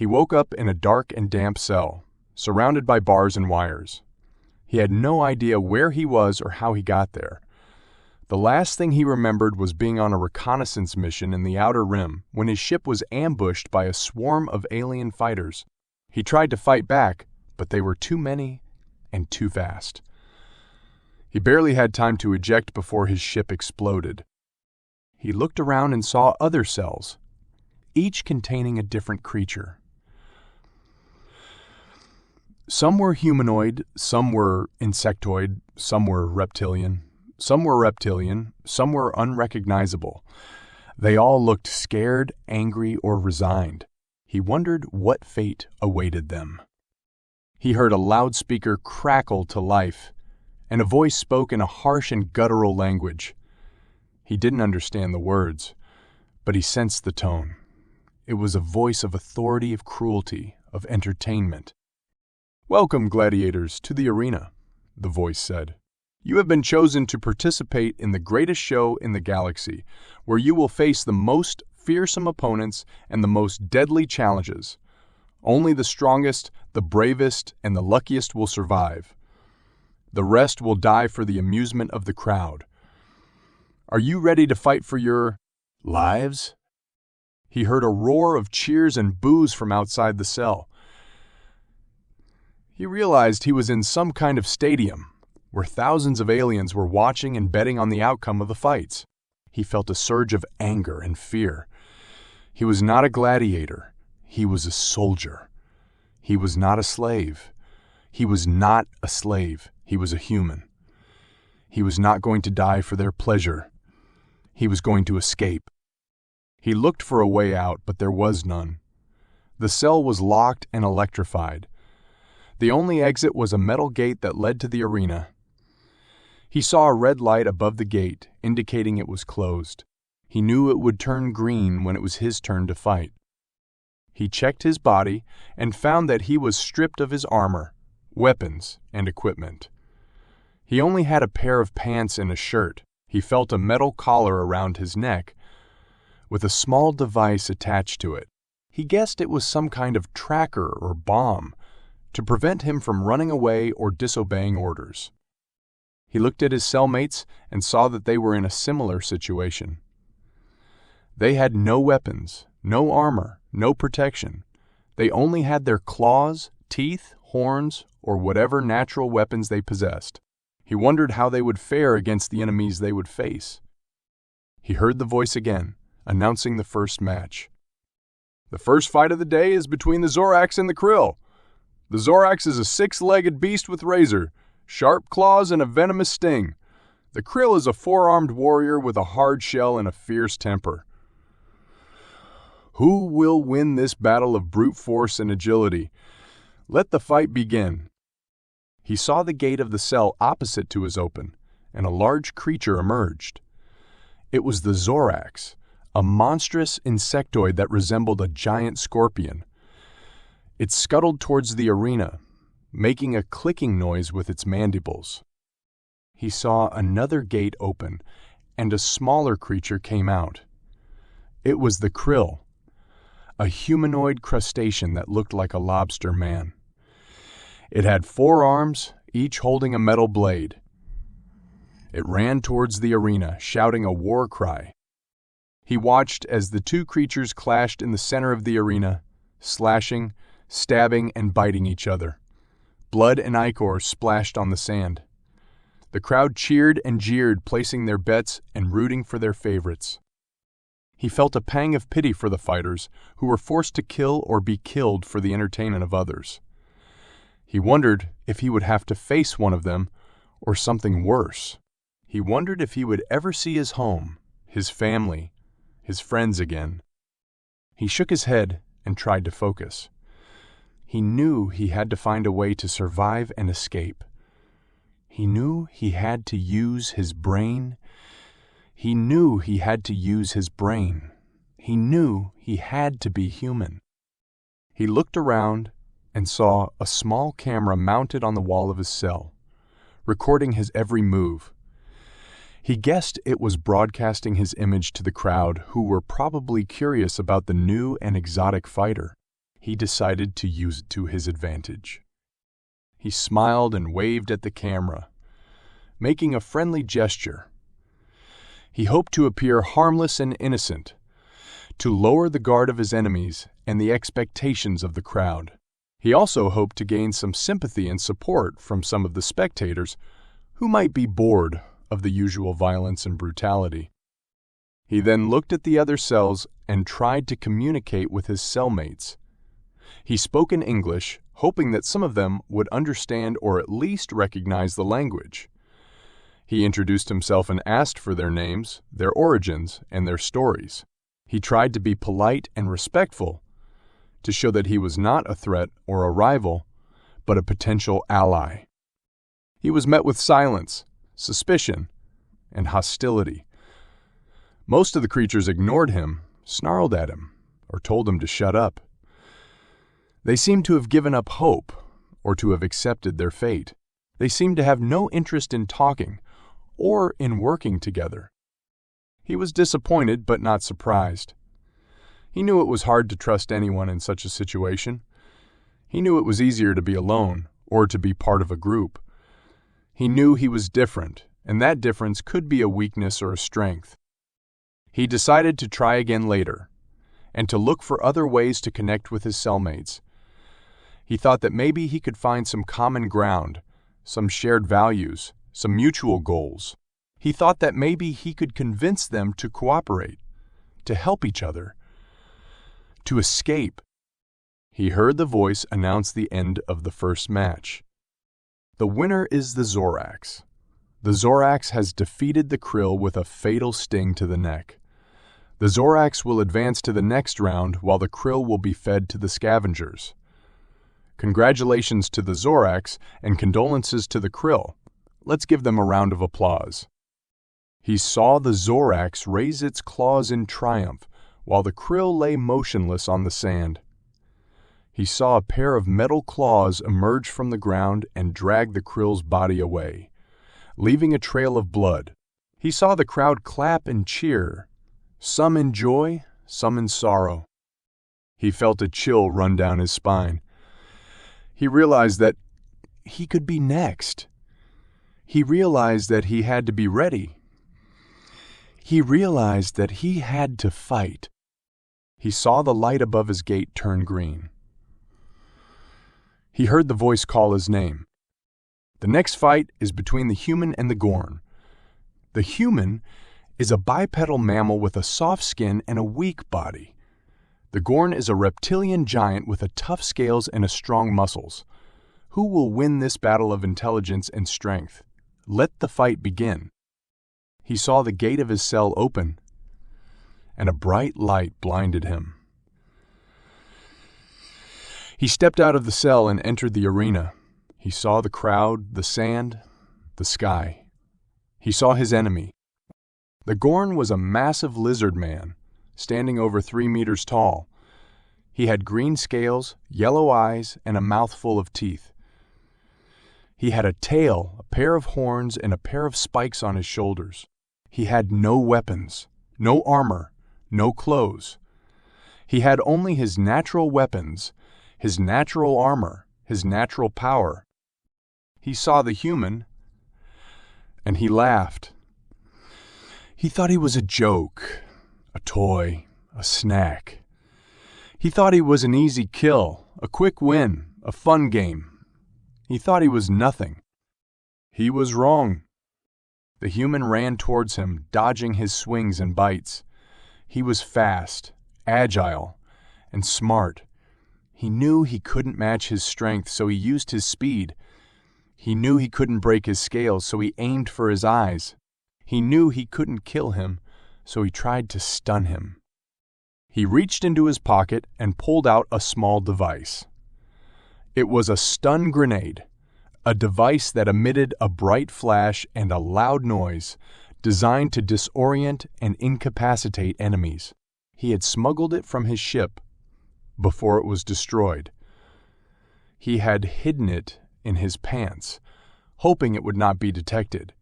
He woke up in a dark and damp cell, surrounded by bars and wires. He had no idea where he was or how he got there. The last thing he remembered was being on a reconnaissance mission in the Outer Rim when his ship was ambushed by a swarm of alien fighters. He tried to fight back, but they were too many and too fast. He barely had time to eject before his ship exploded. He looked around and saw other cells, each containing a different creature. Some were humanoid, some were insectoid, some were reptilian. Some were unrecognizable. They all looked scared, angry, or resigned. He wondered what fate awaited them. He heard a loudspeaker crackle to life, and a voice spoke in a harsh and guttural language. He didn't understand the words, but he sensed the tone. It was a voice of authority, of cruelty, of entertainment. "Welcome, gladiators, to the arena," the voice said. "You have been chosen to participate in the greatest show in the galaxy, where you will face the most fearsome opponents and the most deadly challenges. Only the strongest, the bravest, and the luckiest will survive. The rest will die for the amusement of the crowd. Are you ready to fight for your lives?" He heard a roar of cheers and boos from outside the cell. He realized he was in some kind of stadium, where thousands of aliens were watching and betting on the outcome of the fights. He felt a surge of anger and fear. He was not a gladiator. He was a soldier. He was not a slave. He was not a slave. He was a human. He was not going to die for their pleasure. He was going to escape. He looked for a way out, but there was none. The cell was locked and electrified. The only exit was a metal gate that led to the arena. He saw a red light above the gate, indicating it was closed. He knew it would turn green when it was his turn to fight. He checked his body and found that he was stripped of his armor, weapons, and equipment. He only had a pair of pants and a shirt. He felt a metal collar around his neck, with a small device attached to it. He guessed it was some kind of tracker or bomb, to prevent him from running away or disobeying orders. He looked at his cellmates and saw that they were in a similar situation. They had no weapons, no armor, no protection. They only had their claws, teeth, horns, or whatever natural weapons they possessed. He wondered how they would fare against the enemies they would face. He heard the voice again, announcing the first match. "The first fight of the day is between the Zorax and the Krill. The Zorax is a 6-legged beast with razor, sharp claws, and a venomous sting. The Krill is a 4-armed warrior with a hard shell and a fierce temper. Who will win this battle of brute force and agility? Let the fight begin." He saw the gate of the cell opposite to his open, and a large creature emerged. It was the Zorax, a monstrous insectoid that resembled a giant scorpion. It scuttled towards the arena, making a clicking noise with its mandibles. He saw another gate open, and a smaller creature came out. It was the Krill, a humanoid crustacean that looked like a lobster man. It had 4 arms, each holding a metal blade. It ran towards the arena, shouting a war cry. He watched as the two creatures clashed in the center of the arena, slashing, stabbing, and biting each other. Blood and ichor splashed on the sand. The crowd cheered and jeered, placing their bets and rooting for their favorites. He felt a pang of pity for the fighters, who were forced to kill or be killed for the entertainment of others. He wondered if he would have to face one of them, or something worse. He wondered if he would ever see his home, his family, his friends again. He shook his head and tried to focus. He knew he had to find a way to survive and escape. He knew he had to use his brain. He knew he had to use his brain. He knew he had to be human. He looked around and saw a small camera mounted on the wall of his cell, recording his every move. He guessed it was broadcasting his image to the crowd, who were probably curious about the new and exotic fighter. he decided to use it to his advantage. He smiled and waved at the camera, making a friendly gesture. He hoped to appear harmless and innocent, to lower the guard of his enemies and the expectations of the crowd. He also hoped to gain some sympathy and support from some of the spectators who might be bored of the usual violence and brutality. He then looked at the other cells and tried to communicate with his cellmates. He spoke in English, hoping that some of them would understand or at least recognize the language. He introduced himself and asked for their names, their origins, and their stories. He tried to be polite and respectful, to show that he was not a threat or a rival, but a potential ally. He was met with silence, suspicion, and hostility. Most of the creatures ignored him, snarled at him, or told him to shut up. They seemed to have given up hope, or to have accepted their fate. They seemed to have no interest in talking, or in working together. He was disappointed but not surprised. He knew it was hard to trust anyone in such a situation. He knew it was easier to be alone, or to be part of a group. He knew he was different, and that difference could be a weakness or a strength. He decided to try again later, and to look for other ways to connect with his cellmates. He thought that maybe he could find some common ground, some shared values, some mutual goals. He thought that maybe he could convince them to cooperate, to help each other, to escape. He heard the voice announce the end of the first match. The winner is the Zorax. The Zorax has defeated the krill with a fatal sting to the neck. The Zorax will advance to the next round while the krill will be fed to the scavengers. Congratulations to the Zorax and condolences to the krill. Let's give them a round of applause. He saw the Zorax raise its claws in triumph while the krill lay motionless on the sand. He saw a pair of metal claws emerge from the ground and drag the krill's body away, leaving a trail of blood. He saw the crowd clap and cheer, some in joy, some in sorrow. He felt a chill run down his spine. He realized that he could be next. He realized that he had to be ready. He realized that he had to fight. He saw the light above his gate turn green. He heard the voice call his name. The next fight is between the human and the Gorn. The human is a bipedal mammal with a soft skin and a weak body. The Gorn is a reptilian giant with a tough scales and a strong muscles. Who will win this battle of intelligence and strength? Let the fight begin. He saw the gate of his cell open, and a bright light blinded him. He stepped out of the cell and entered the arena. He saw the crowd, the sand, the sky. He saw his enemy. The Gorn was a massive lizard man, standing over 3 meters tall. He had green scales, yellow eyes, and a mouth full of teeth. He had a tail, a pair of horns, and a pair of spikes on his shoulders. He had no weapons, no armor, no clothes. He had only his natural weapons, his natural armor, his natural power. He saw the human, and he laughed. He thought he was a joke, a toy, a snack. He thought he was an easy kill, a quick win, a fun game. He thought he was nothing. He was wrong. The human ran towards him, dodging his swings and bites. He was fast, agile, and smart. He knew he couldn't match his strength, so he used his speed. He knew he couldn't break his scales, so he aimed for his eyes. He knew he couldn't kill him, so he tried to stun him. He reached into his pocket and pulled out a small device. It was a stun grenade, a device that emitted a bright flash and a loud noise, designed to disorient and incapacitate enemies. He had smuggled it from his ship before it was destroyed. He had hidden it in his pants, hoping it would not be detected.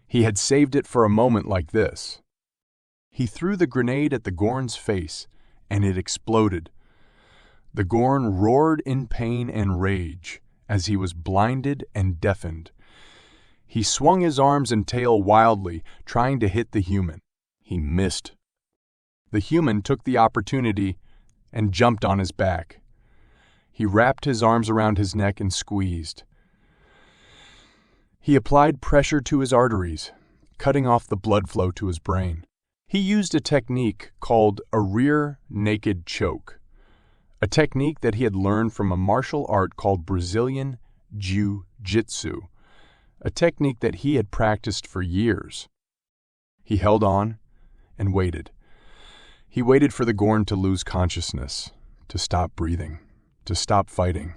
He had saved it for a moment like this. He threw the grenade at the Gorn's face, and it exploded. The Gorn roared in pain and rage as he was blinded and deafened. He swung his arms and tail wildly, trying to hit the human. He missed. The human took the opportunity and jumped on his back. He wrapped his arms around his neck and squeezed. He applied pressure to his arteries, cutting off the blood flow to his brain. He used a technique called a rear naked choke, a technique that he had learned from a martial art called Brazilian Jiu-Jitsu, a technique that he had practiced for years. He held on and waited. He waited for the Gorn to lose consciousness, to stop breathing, to stop fighting.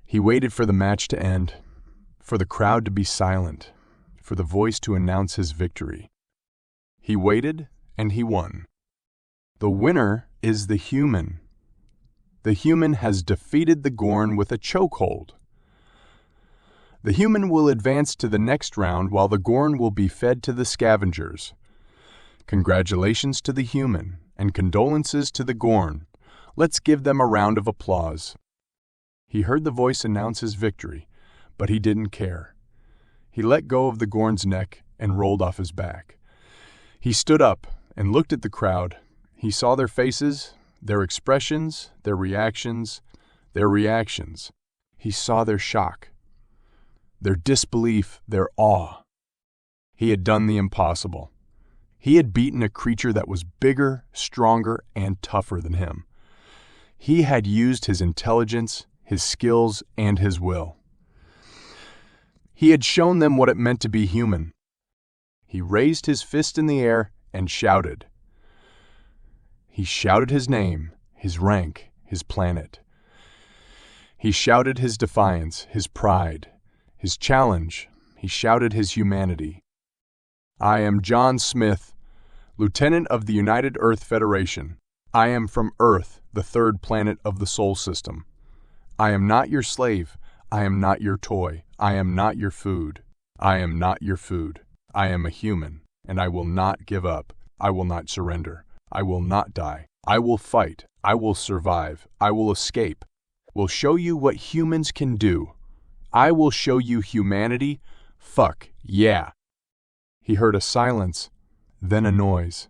He waited for the match to end, for the crowd to be silent, for the voice to announce his victory. He waited, and he won. The winner is the human. The human has defeated the Gorn with a chokehold. The human will advance to the next round while the Gorn will be fed to the scavengers. Congratulations to the human, and condolences to the Gorn. Let's give them a round of applause. He heard the voice announce his victory, but he didn't care. He let go of the Gorn's neck and rolled off his back. He stood up and looked at the crowd. He saw their faces, their expressions, their reactions. He saw their shock, their disbelief, their awe. He had done the impossible. He had beaten a creature that was bigger, stronger, and tougher than him. He had used his intelligence, his skills, and his will. He had shown them what it meant to be human. He raised his fist in the air and shouted. He shouted his name, his rank, his planet. He shouted his defiance, his pride, his challenge. He shouted his humanity. I am John Smith, Lieutenant of the United Earth Federation. I am from Earth, the third planet of the Sol System. I am not your slave. I am not your toy. I am not your food. I am not your food. I am a human, and I will not give up. I will not surrender. I will not die. I will fight. I will survive. I will escape. Will show you what humans can do. I will show you humanity. Fuck, yeah. He heard a silence, then a noise.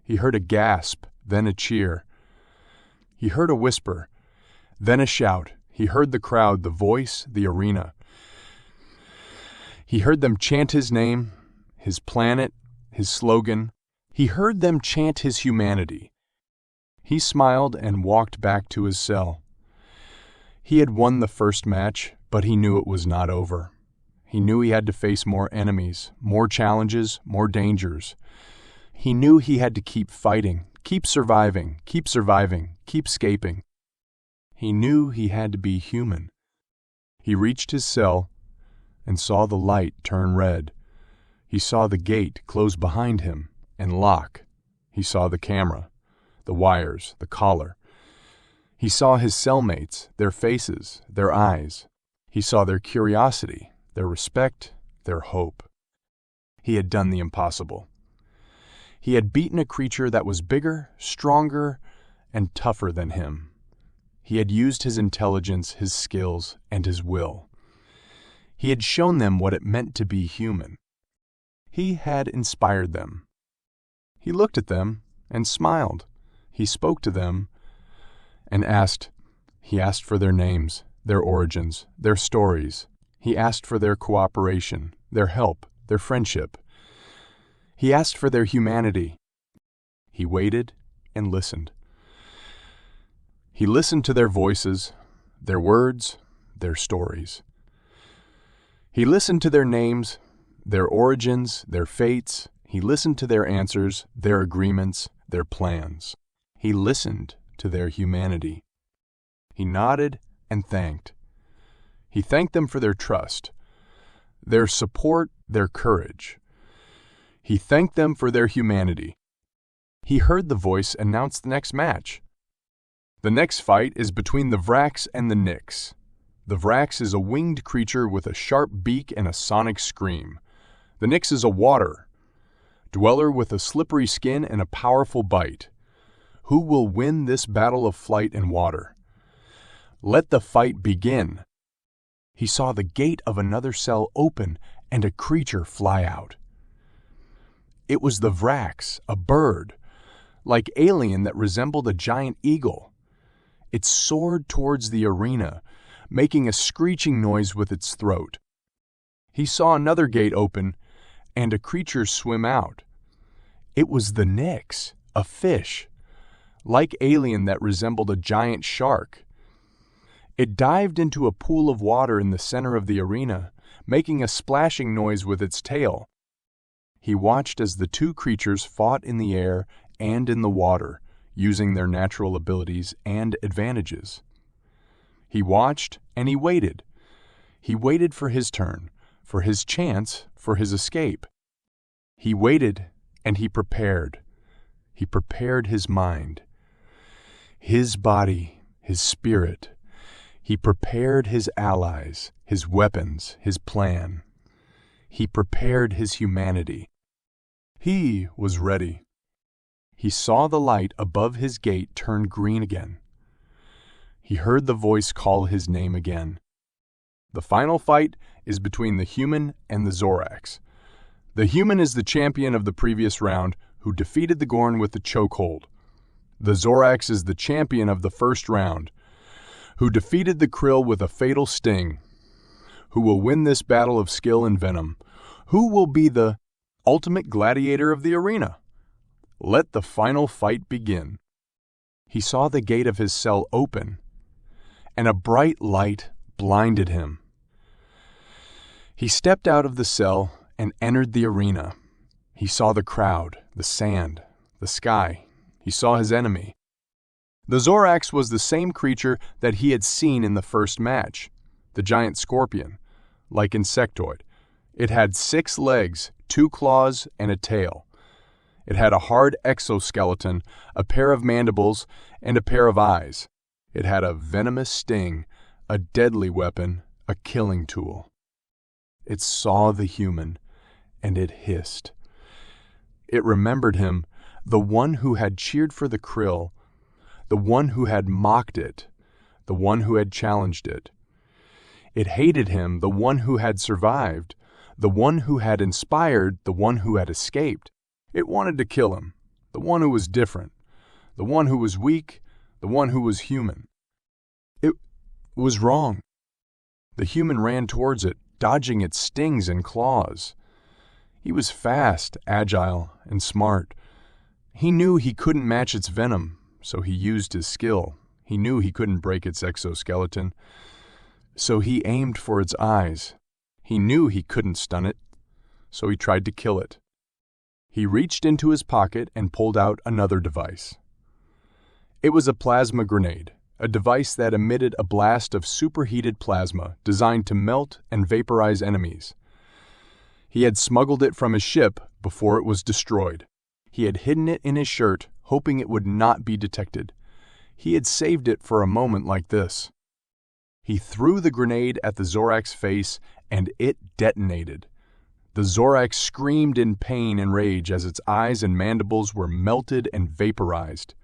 He heard a gasp, then a cheer. He heard a whisper, then a shout. He heard the crowd, the voice, the arena. He heard them chant his name, his planet, his slogan. He heard them chant his humanity. He smiled and walked back to his cell. He had won the first match, but he knew it was not over. He knew he had to face more enemies, more challenges, more dangers. He knew he had to keep fighting, keep surviving, keep escaping. He knew he had to be human. He reached his cell and saw the light turn red. He saw the gate close behind him and lock. He saw the camera, the wires, the collar. He saw his cellmates, their faces, their eyes. He saw their curiosity, their respect, their hope. He had done the impossible. He had beaten a creature that was bigger, stronger, and tougher than him. He had used his intelligence, his skills, and his will. He had shown them what it meant to be human. He had inspired them. He looked at them and smiled. He spoke to them and asked. He asked for their names, their origins, their stories. He asked for their cooperation, their help, their friendship. He asked for their humanity. He waited and listened. He listened to their voices, their words, their stories. He listened to their names, their origins, their fates. He listened to their answers, their agreements, their plans. He listened to their humanity. He nodded and thanked. He thanked them for their trust, their support, their courage. He thanked them for their humanity. He heard the voice announce the next match. The next fight is between the Vrax and the Nyx. The Vrax is a winged creature with a sharp beak and a sonic scream. The Nyx is a water dweller with a slippery skin and a powerful bite. Who will win this battle of flight and water? Let the fight begin. He saw the gate of another cell open and a creature fly out. It was the Vrax, a bird, like alien that resembled a giant eagle. It soared towards the arena, making a screeching noise with its throat. He saw another gate open and a creature swim out. It was the Nyx, a fish, like alien that resembled a giant shark. It dived into a pool of water in the center of the arena, making a splashing noise with its tail. He watched as the two creatures fought in the air and in the water, using their natural abilities and advantages. He watched and he waited. He waited for his turn, for his chance, for his escape. He waited and he prepared. He prepared his mind, his body, his spirit. He prepared his allies, his weapons, his plan. He prepared his humanity. He was ready. He saw the light above his gate turn green again. He heard the voice call his name again. The final fight is between the human and the Zorax. The human is the champion of the previous round who defeated the Gorn with the chokehold. The Zorax is the champion of the first round who defeated the Krill with a fatal sting. Who will win this battle of skill and venom? Who will be the ultimate gladiator of the arena? Let the final fight begin. He saw the gate of his cell open, and a bright light blinded him. He stepped out of the cell and entered the arena. He saw the crowd, the sand, the sky. He saw his enemy. The Zorax was the same creature that he had seen in the first match, the giant scorpion, like insectoid. It had 6 legs, 2 claws, and a tail. It had a hard exoskeleton, a pair of mandibles, and a pair of eyes. It had a venomous sting, a deadly weapon, a killing tool. It saw the human, and it hissed. It remembered him, the one who had cheered for the Krill, the one who had mocked it, the one who had challenged it. It hated him, the one who had survived, the one who had inspired, the one who had escaped. It wanted to kill him, the one who was different, the one who was weak, the one who was human. It was wrong. The human ran towards it, dodging its stings and claws. He was fast, agile, and smart. He knew he couldn't match its venom, so he used his skill. He knew he couldn't break its exoskeleton, so he aimed for its eyes. He knew he couldn't stun it, so he tried to kill it. He reached into his pocket and pulled out another device. It was a plasma grenade, a device that emitted a blast of superheated plasma designed to melt and vaporize enemies. He had smuggled it from his ship before it was destroyed. He had hidden it in his shirt, hoping it would not be detected. He had saved it for a moment like this. He threw the grenade at the Zorax's face, and it detonated. The Zorax screamed in pain and rage as its eyes and mandibles were melted and vaporized.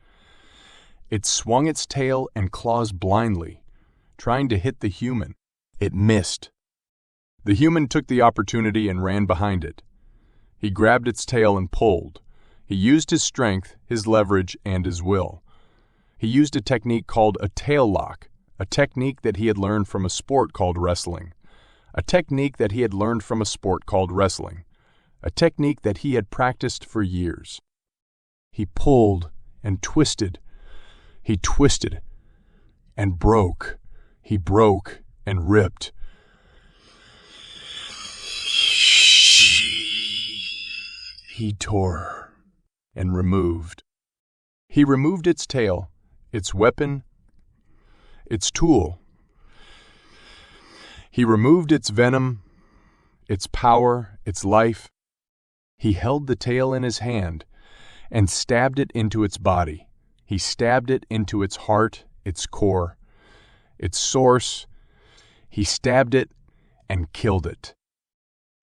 It swung its tail and claws blindly, trying to hit the human. It missed. The human took the opportunity and ran behind it. He grabbed its tail and pulled. He used his strength, his leverage, and his will. He used a technique called a tail lock, a technique that he had learned from a sport called wrestling. A technique that he had learned from a sport called wrestling. A technique that he had practiced for years. He pulled and twisted. He twisted and broke. He broke and ripped. He tore and removed. He removed its tail, its weapon, its tool. He removed its venom, its power, its life. He held the tail in his hand and stabbed it into its body. He stabbed it into its heart, its core, its source. He stabbed it and killed it.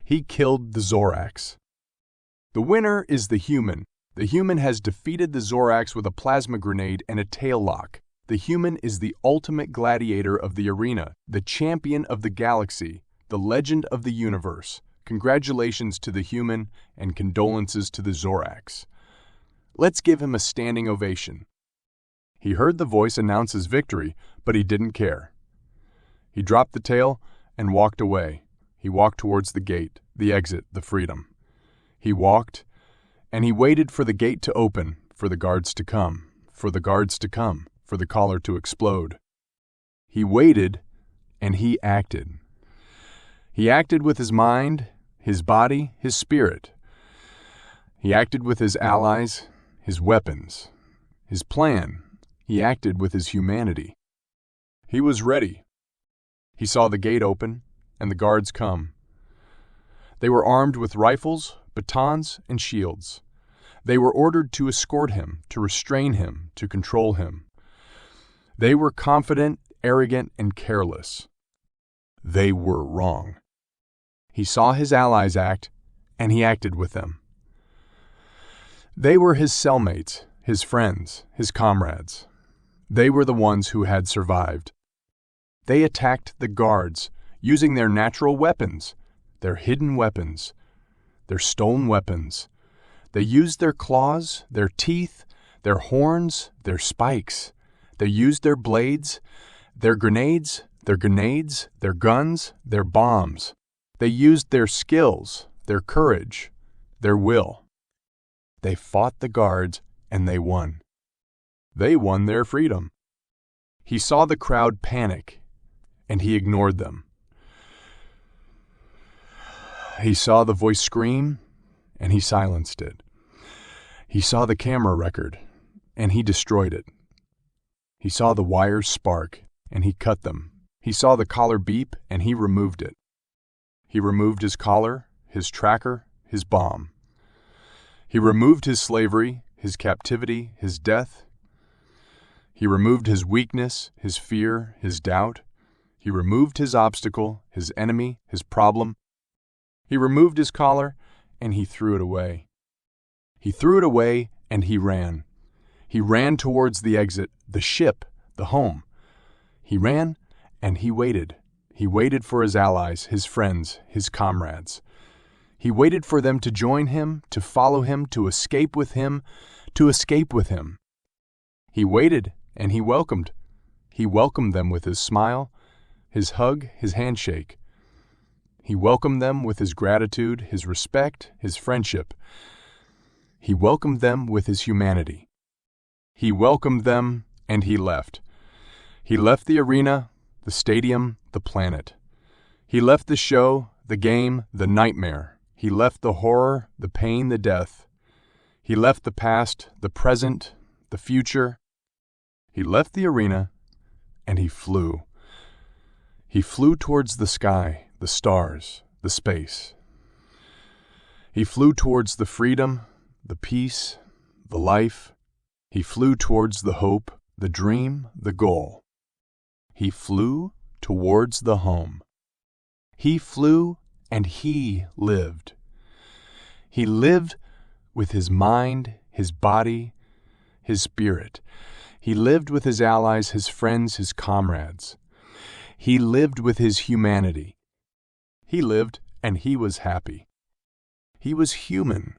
He killed the Zorax. The winner is the human, The human has defeated the Zorax with a plasma grenade and a tail lock. The human is the ultimate gladiator of the arena, the champion of the galaxy, the legend of the universe. Congratulations to the human and condolences to the Zorax. Let's give him a standing ovation. He heard the voice announce his victory, but he didn't care. He dropped the tail and walked away. He walked towards the gate, the exit, the freedom. He walked, and he waited for the gate to open, for the guards to come, for the guards to come, for the collar to explode. He waited, and he acted. He acted with his mind, his body, his spirit. He acted with his allies, his weapons, his plan. He acted with his humanity. He was ready. He saw the gate open and the guards come. They were armed with rifles, batons, and shields. They were ordered to escort him, to restrain him, to control him. They were confident, arrogant, and careless. They were wrong. He saw his allies act, and he acted with them. They were his cellmates, his friends, his comrades. They were the ones who had survived. They attacked the guards, using their natural weapons, their hidden weapons, their stolen weapons. They used their claws, their teeth, their horns, their spikes. They used their blades, their grenades, their guns, their bombs. They used their skills, their courage, their will. They fought the guards, and they won. They won their freedom. He saw the crowd panic, and he ignored them. He saw the voice scream, and he silenced it. He saw the camera record, and he destroyed it. He saw the wires spark, and he cut them. He saw the collar beep, and he removed it. He removed his collar, his tracker, his bomb. He removed his slavery, his captivity, his death. He removed his weakness, his fear, his doubt. He removed his obstacle, his enemy, his problem. He removed his collar, and he threw it away. He threw it away, and he ran. He ran towards the exit, the ship, the home. He ran, and he waited. He waited for his allies, his friends, his comrades. He waited for them to join him, to follow him, to escape with him, to escape with him. He waited, and he welcomed. He welcomed them with his smile, his hug, his handshake. He welcomed them with his gratitude, his respect, his friendship. He welcomed them with his humanity. He welcomed them, and he left. He left the arena, the stadium, the planet. He left the show, the game, the nightmare. He left the horror, the pain, the death. He left the past, the present, the future. He left the arena, and he flew. He flew towards the sky, the stars, the space. He flew towards the freedom, the peace, the life. He flew towards the hope, the dream, the goal. He flew towards the home. He flew and he lived. He lived with his mind, his body, his spirit. He lived with his allies, his friends, his comrades. He lived with his humanity. He lived and he was happy. He was human.